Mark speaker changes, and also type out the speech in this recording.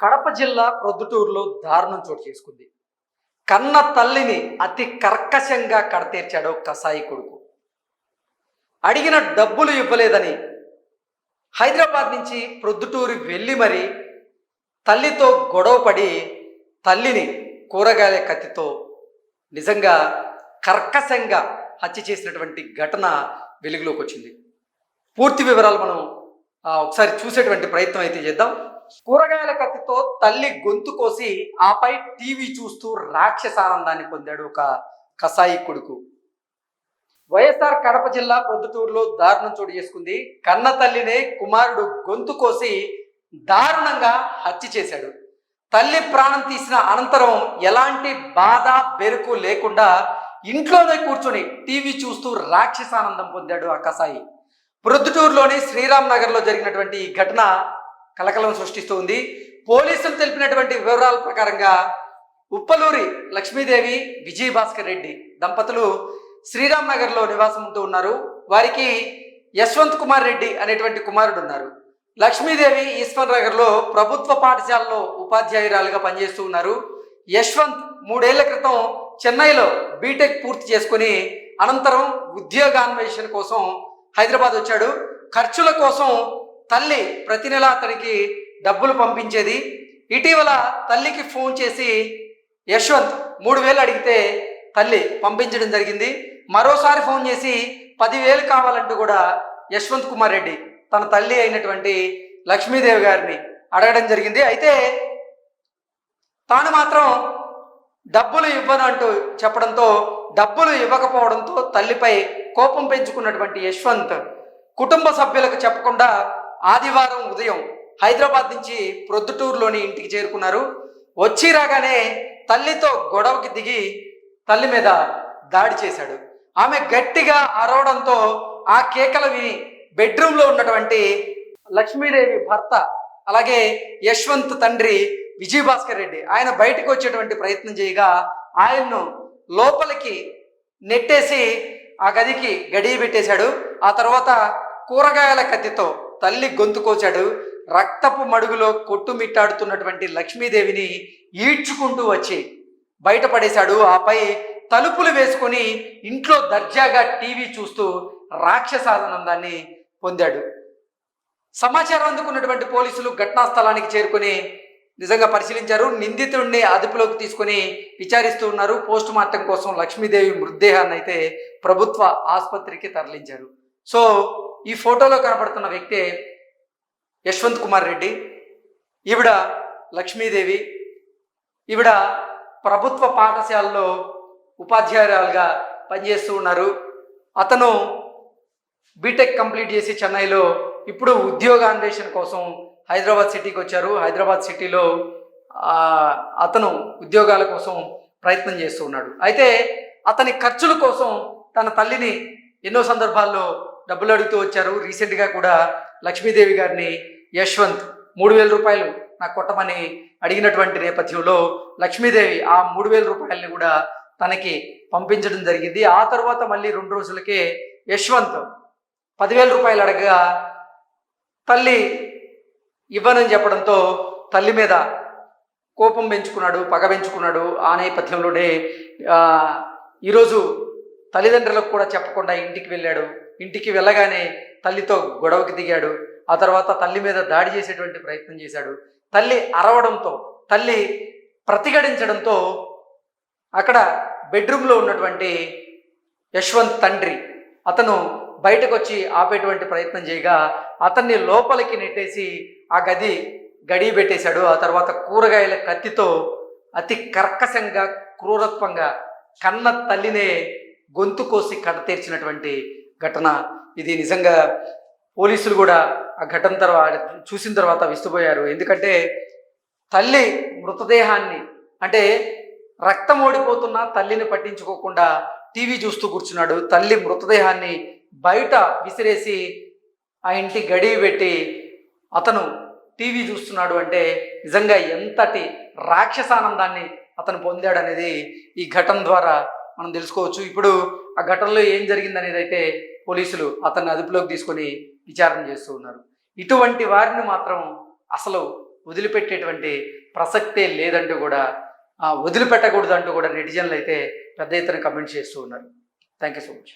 Speaker 1: కడప జిల్లా ప్రొద్దుటూరులో దారుణం చోటు చేసుకుంది. కన్న తల్లిని అతి కర్కశంగా కడతీర్చాడు కసాయి కొడుకు. అడిగిన డబ్బులు ఇవ్వలేదని హైదరాబాద్ నుంచి ప్రొద్దుటూరు వెళ్ళి మరి తల్లితో గొడవపడి తల్లిని కూరగాయల కత్తితో నిజంగా కర్కశంగా హత్య చేసినటువంటి ఘటన వెలుగులోకి వచ్చింది. పూర్తి వివరాలు మనం ఒకసారి చూసేటువంటి ప్రయత్నం అయితే చేద్దాం. కూరగాయల కత్తితో తల్లి గొంతు కోసి ఆపై టీవీ చూస్తూ రాక్షసానందాన్ని పొందాడు ఒక కసాయి కొడుకు. వైఎస్ఆర్ కడప జిల్లా ప్రొద్దుటూరులో దారుణం చోటు చేసుకుంది. కన్న తల్లినే కుమారుడు గొంతు కోసి దారుణంగా హత్య చేశాడు. తల్లి ప్రాణం తీసిన అనంతరం ఎలాంటి బాధ బెరుకు లేకుండా ఇంట్లోనే కూర్చొని టీవీ చూస్తూ రాక్షసానందం పొందాడు ఆ కసాయి. ప్రొద్దుటూరులోని శ్రీరామ్ నగర్లో జరిగినటువంటి ఈ ఘటన కలకలం సృష్టిస్తూ ఉంది. పోలీసులు తెలిపినటువంటి వివరాల ప్రకారంగా ఉప్పలూరి లక్ష్మీదేవి విజయభాస్కర్ రెడ్డి దంపతులు శ్రీరామ్ నగర్లో నివాసం ఉంటూ ఉన్నారు. వారికి యశ్వంత్ కుమార్ రెడ్డి అనేటువంటి కుమారుడు ఉన్నారు. లక్ష్మీదేవి ఈశ్వర్ నగర్లో ప్రభుత్వ పాఠశాలలో ఉపాధ్యాయురాలుగా పనిచేస్తూ ఉన్నారు. యశ్వంత్ 3 ఏళ్ల క్రితం చెన్నైలో బీటెక్ పూర్తి చేసుకుని అనంతరం ఉద్యోగాన్వేషణ కోసం హైదరాబాద్ వచ్చాడు. ఖర్చుల కోసం తల్లి ప్రతి నెల అతనికి డబ్బులు పంపించేది. ఇటీవల తల్లికి ఫోన్ చేసి యశ్వంత్ 3,000 అడిగితే తల్లి పంపించడం జరిగింది. మరోసారి ఫోన్ చేసి 10,000 కావాలంటూ కూడా యశ్వంత్ కుమార్ రెడ్డి తన తల్లి అయినటువంటి లక్ష్మీదేవి గారిని అడగడం జరిగింది. అయితే తాను మాత్రం డబ్బులు ఇవ్వను అంటూ చెప్పడంతో, డబ్బులు ఇవ్వకపోవడంతో తల్లిపై కోపం పెంచుకున్నటువంటి యశ్వంత్ కుటుంబ సభ్యులకు చెప్పకుండా ఆదివారం ఉదయం హైదరాబాద్ నుంచి ప్రొద్దుటూరులోని ఇంటికి చేరుకున్నారు. వచ్చి రాగానే తల్లితో గొడవకి దిగి తల్లి మీద దాడి చేశాడు. ఆమె గట్టిగా అరవడంతో ఆ కేకలు విని బెడ్రూమ్లో ఉన్నటువంటి లక్ష్మీదేవి భర్త అలాగే యశ్వంత్ తండ్రి విజయభాస్కర్ రెడ్డి ఆయన బయటకు వచ్చేటువంటి ప్రయత్నం చేయగా ఆయన్ను లోపలికి నెట్టేసి ఆ గదికి గడియ పెట్టేశాడు. ఆ తర్వాత కూరగాయల కత్తితో తల్లి గొంతు కోచాడు. రక్తపు మడుగులో కొట్టుమిట్టాడుతున్నటువంటి లక్ష్మీదేవిని ఈడ్చుకుంటూ వచ్చి బయటపడేశాడు. ఆపై తలుపులు వేసుకొని ఇంట్లో దర్జాగా టీవీ చూస్తూ రాక్షసానందాన్ని పొందాడు. సమాచారం అందుకున్నటువంటి పోలీసులు ఘటనా స్థలానికి చేరుకొని నిజంగా పరిశీలించారు. నిందితుడిని అదుపులోకి తీసుకొని విచారిస్తూ ఉన్నారు. పోస్ట్ మార్టం కోసం లక్ష్మీదేవి మృతదేహాన్ని అయితే ప్రభుత్వ ఆసుపత్రికి తరలించారు. సో ఈ ఫోటోలో కనపడుతున్న వ్యక్తే యశ్వంత్ కుమార్ రెడ్డి. ఈవిడ లక్ష్మీదేవి. ఈవిడ ప్రభుత్వ పాఠశాలలో ఉపాధ్యాయురాలుగా పనిచేస్తూ ఉన్నారు. అతను బీటెక్ కంప్లీట్ చేసి చెన్నైలో ఇప్పుడు ఉద్యోగాన్వేషణ కోసం హైదరాబాద్ సిటీకి వచ్చారు. హైదరాబాద్ సిటీలో అతను ఉద్యోగాల కోసం ప్రయత్నం చేస్తూ ఉన్నాడు. అయితే అతని ఖర్చుల కోసం తన తల్లిని ఎన్నో సందర్భాల్లో డబ్బులు అడుగుతూ వచ్చారు. రీసెంట్గా కూడా లక్ష్మీదేవి గారిని యశ్వంత్ 3,000 రూపాయలు నాకు కొట్టమని అడిగినటువంటి నేపథ్యంలో లక్ష్మీదేవి ఆ 3,000 రూపాయలని కూడా తనకి పంపించడం జరిగింది. ఆ తర్వాత మళ్ళీ 2 రోజులకే యశ్వంత్ 10,000 రూపాయలు అడగగా తల్లి ఇవ్వనని చెప్పడంతో తల్లి మీద కోపం పెంచుకున్నాడు, పగ పెంచుకున్నాడు. ఆ నేపథ్యంలోనే ఈరోజు తల్లిదండ్రులకు కూడా చెప్పకుండా ఇంటికి వెళ్ళాడు. ఇంటికి వెళ్ళగానే తల్లితో గొడవకి దిగాడు. ఆ తర్వాత తల్లి మీద దాడి చేసేటువంటి ప్రయత్నం చేశాడు. తల్లి అరవడంతో, తల్లి ప్రతిఘటించడంతో అక్కడ బెడ్రూమ్లో ఉన్నటువంటి యశ్వంత్ తండ్రి అతను బయటకు వచ్చి ఆపేటువంటి ప్రయత్నం చేయగా అతన్ని లోపలికి నెట్టేసి ఆ గడి పెట్టేశాడు. ఆ తర్వాత కూరగాయల కత్తితో అతి కర్కశంగా క్రూరత్వంగా కన్న తల్లినే గొంతు కోసి కడతీర్చినటువంటి ఘటన ఇది. నిజంగా పోలీసులు కూడా ఆ ఘటన తర్వాత చూసిన తర్వాత విస్తుపోయారు. ఎందుకంటే తల్లి మృతదేహాన్ని, అంటే రక్తం ఓడిపోతున్న తల్లిని పట్టించుకోకుండా టీవీ చూస్తూ కూర్చున్నాడు. తల్లి మృతదేహాన్ని బయట విసిరేసి ఆ ఇంటి గడివి పెట్టి అతను టీవీ చూస్తున్నాడు అంటే నిజంగా ఎంతటి రాక్షసానందాన్ని అతను పొందాడనేది ఈ ఘటన ద్వారా మనం తెలుసుకోవచ్చు. ఇప్పుడు ఆ ఘటనలో ఏం జరిగిందనేది అయితే పోలీసులు అతన్ని అదుపులోకి తీసుకొని విచారణ చేస్తూ ఉన్నారు. ఇటువంటి వారిని మాత్రం అసలు వదిలిపెట్టేటువంటి ప్రసక్తే లేదంటూ కూడా వదిలిపెట్టకూడదు అంటూ కూడా నెటిజన్లు అయితే పెద్ద ఎత్తున కమెంట్ చేస్తూ ఉన్నారు. Thank you so much.